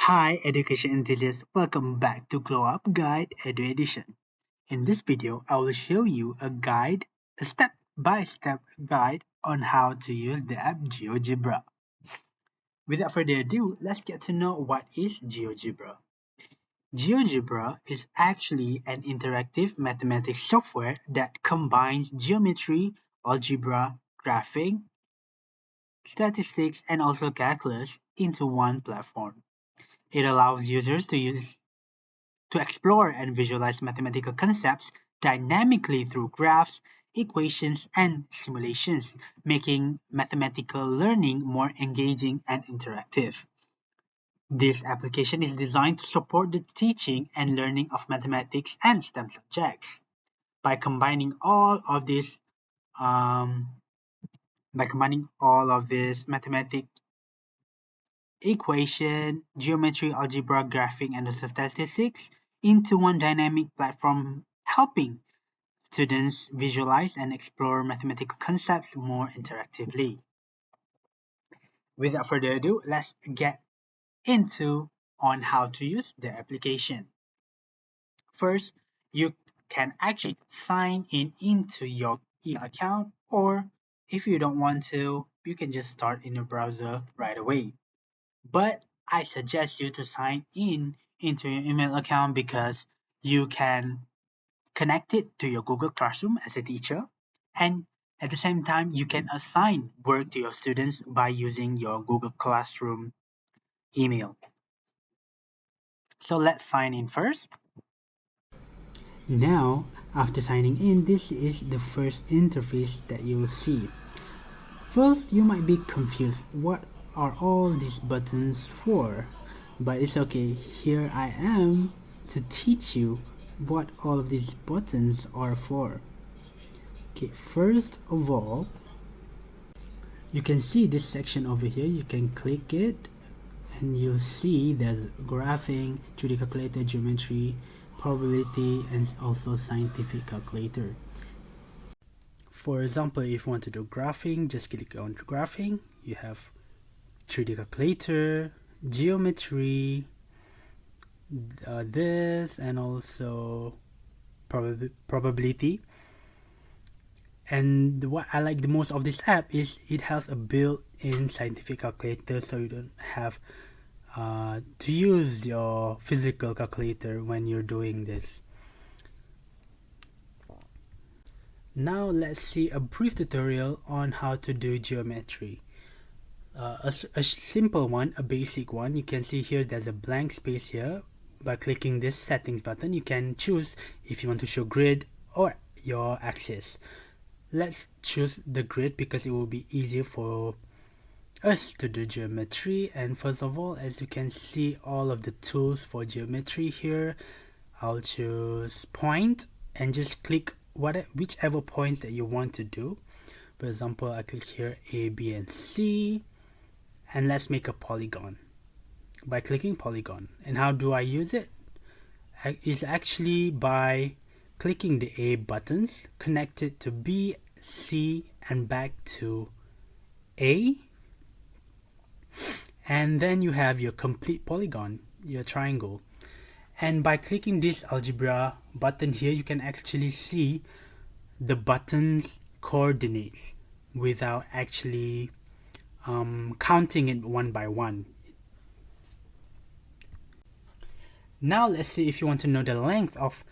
Hi, education enthusiasts. Welcome back to GlowUp Guide EduEdition. In this video, I will show you a step-by-step guide on how to use the app Geogebra. Without further ado, let's get to know what is Geogebra. Geogebra is actually an interactive mathematics software that combines geometry, algebra, graphing, statistics, and also calculus into one platform. It allows users to explore and visualize mathematical concepts dynamically through graphs, equations, and simulations, making mathematical learning more engaging and interactive. This application is designed to support the teaching and learning of mathematics and STEM subjects. By combining all of this, um, by combining all of this mathematics equation, geometry, algebra, graphing, and also statistics into one dynamic platform, helping students visualize and explore mathematical concepts more interactively. Without further ado, let's get into on how to use the application. First, you can actually sign in into your email account, or if you don't want to, you can just start in your browser right away. But I suggest you to sign in into your email account because you can connect it to your Google Classroom as a teacher, and at the same time you can assign work to your students by using your Google Classroom email. So let's sign in first. Now, after signing in, this is the first interface that you will see. First, you might be confused. What are all these buttons for? But it's okay. Here I am to teach you what all of these buttons are for. Okay, first of all, you can see this section over here. You can click it and you'll see there's graphing, 3D calculator, geometry, probability, and also scientific calculator. For example, if you want to do graphing, just click on graphing. You have 3D calculator, geometry, this, and also probability. And what I like the most of this app is it has a built-in scientific calculator, so you don't have to use your physical calculator when you're doing this. Now let's see a brief tutorial on how to do geometry. A simple one, a basic one. You can see here there's a blank space here. By clicking this settings button, you can choose if you want to show grid or your axis. Let's choose the grid because it will be easier for us to do geometry. And first of all, as you can see all of the tools for geometry here, I'll choose point and just click whichever points that you want to do. For example, I click here A, B, and C, and let's make a polygon by clicking polygon. And how do I use it? It's actually by clicking the A buttons, connect it to B, C, and back to A, and then you have your complete polygon, your triangle. And by clicking this algebra button here, you can actually see the button's coordinates without actually counting it one by one. Now let's see if you want to know the length of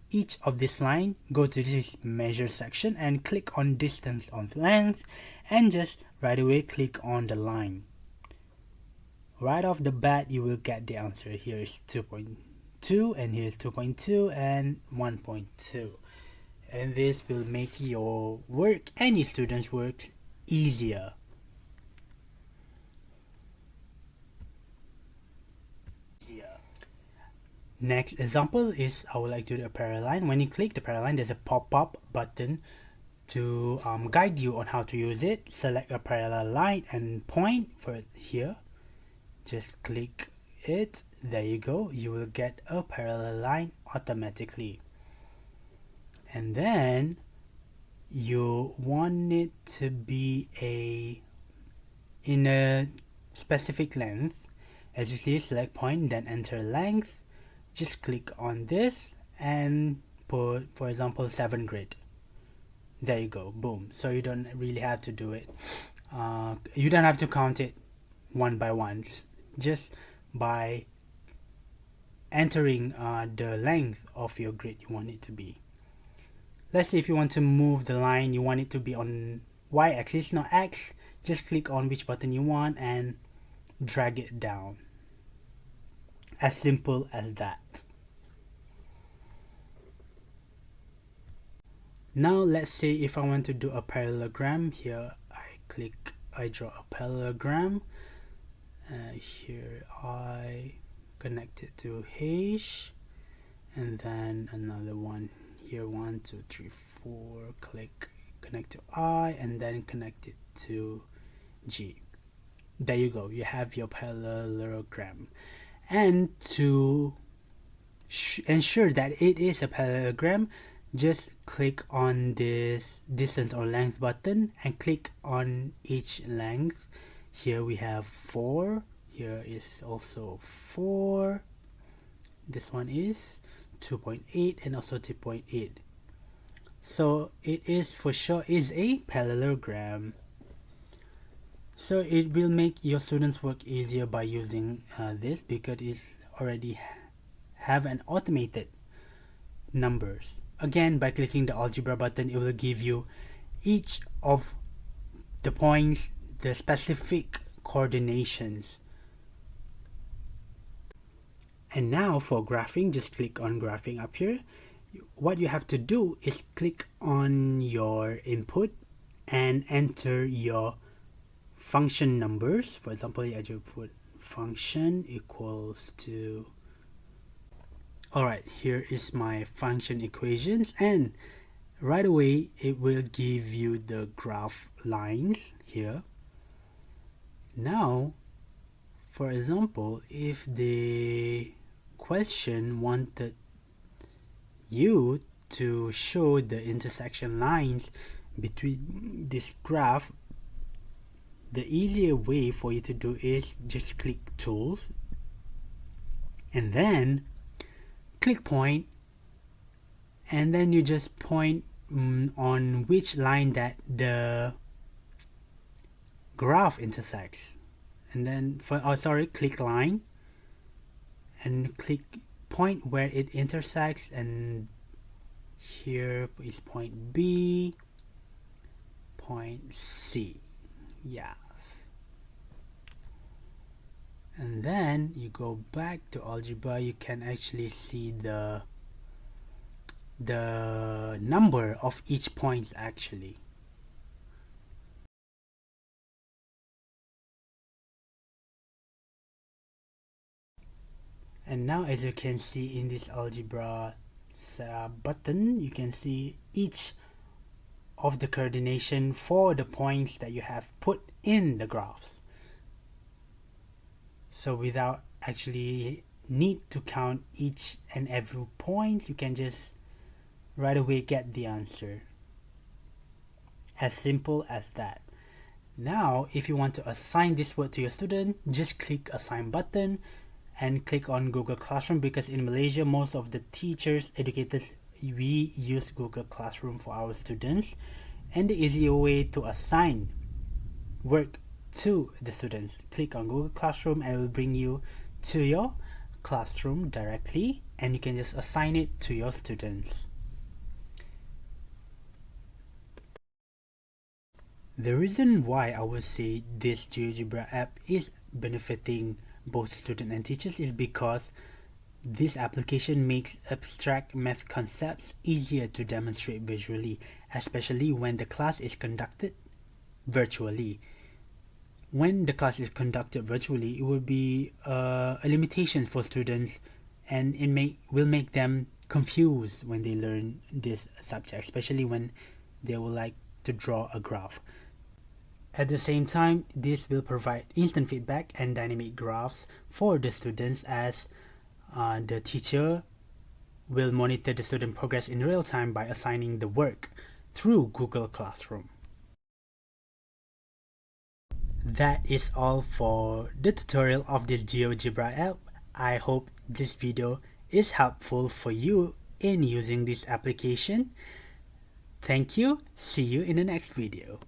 each of this line. Go to this measure section and click on distance on length, and just right away click on the line. Right off the bat you will get the answer. Here is 2.2 and here's 2.2 and 1.2, and this will make your work, any student's work, easier. Next example is I would like to do a parallel line. When you click the parallel line, there's a pop-up button to guide you on how to use it. Select a parallel line and point for it here. Just click it. There you go. You will get a parallel line automatically. And then you want it to be in a specific length, As you see, select point, then enter length. Just click on this and put, for example, 7th grade. There you go, boom. So you don't really have to do it. You don't have to count it one by one, just by entering the length of your grid you want it to be. Let's say if you want to move the line, you want it to be on y-axis, not x. Just click on which button you want and drag it down. As simple as that. Now let's say if I want to do a parallelogram, here I draw a parallelogram. Here I connect it to H, and then another one here, 1 2 3 4, connect to I, and then connect it to G. There you go, you have your parallelogram. And to ensure that it is a parallelogram, just click on this distance or length button and click on each length. Here we have 4, here is also 4, this one is 2.8 and also 2.8. So it is for sure is a parallelogram. So it will make your students work easier by using this, because it's already have an automated numbers. Again, by clicking the algebra button, it will give you each of the points, the specific coordinations. And now for graphing, just click on graphing up here. What you have to do is click on your input and enter your function numbers. For example, I just put function equals to, alright, here is my function equations, and right away it will give you the graph lines here. Now, for example, if the question wanted you to show the intersection lines between this graph, the easier way for you to do is just click tools and then click point, and then you just point on which line that the graph intersects, and then click line and click point where it intersects, and here is point B, point C. Yes. And then you go back to algebra, you can actually see the number of each point actually. And now, as you can see in this algebra button, you can see each of the coordination for the points that you have put in the graphs. So without actually need to count each and every point, you can just right away get the answer. As simple as that. Now, if you want to assign this work to your student, just click assign button and click on Google Classroom, because in Malaysia, most of the teachers, educators, we use Google Classroom for our students. And the easier way to assign work to the students, click on Google Classroom and it will bring you to your classroom directly, and you can just assign it to your students. The reason why I would say this GeoGebra app is benefiting both students and teachers is because this application makes abstract math concepts easier to demonstrate visually, especially when the class is conducted virtually. When the class is conducted virtually, it will be a limitation for students, and it will make them confused when they learn this subject, especially when they would like to draw a graph. At the same time, this will provide instant feedback and dynamic graphs for the students, as the teacher will monitor the student progress in real time by assigning the work through Google Classroom. that is all for the tutorial of this GeoGebra app. I hope this video is helpful for you in using this application. Thank you. See you in the next video.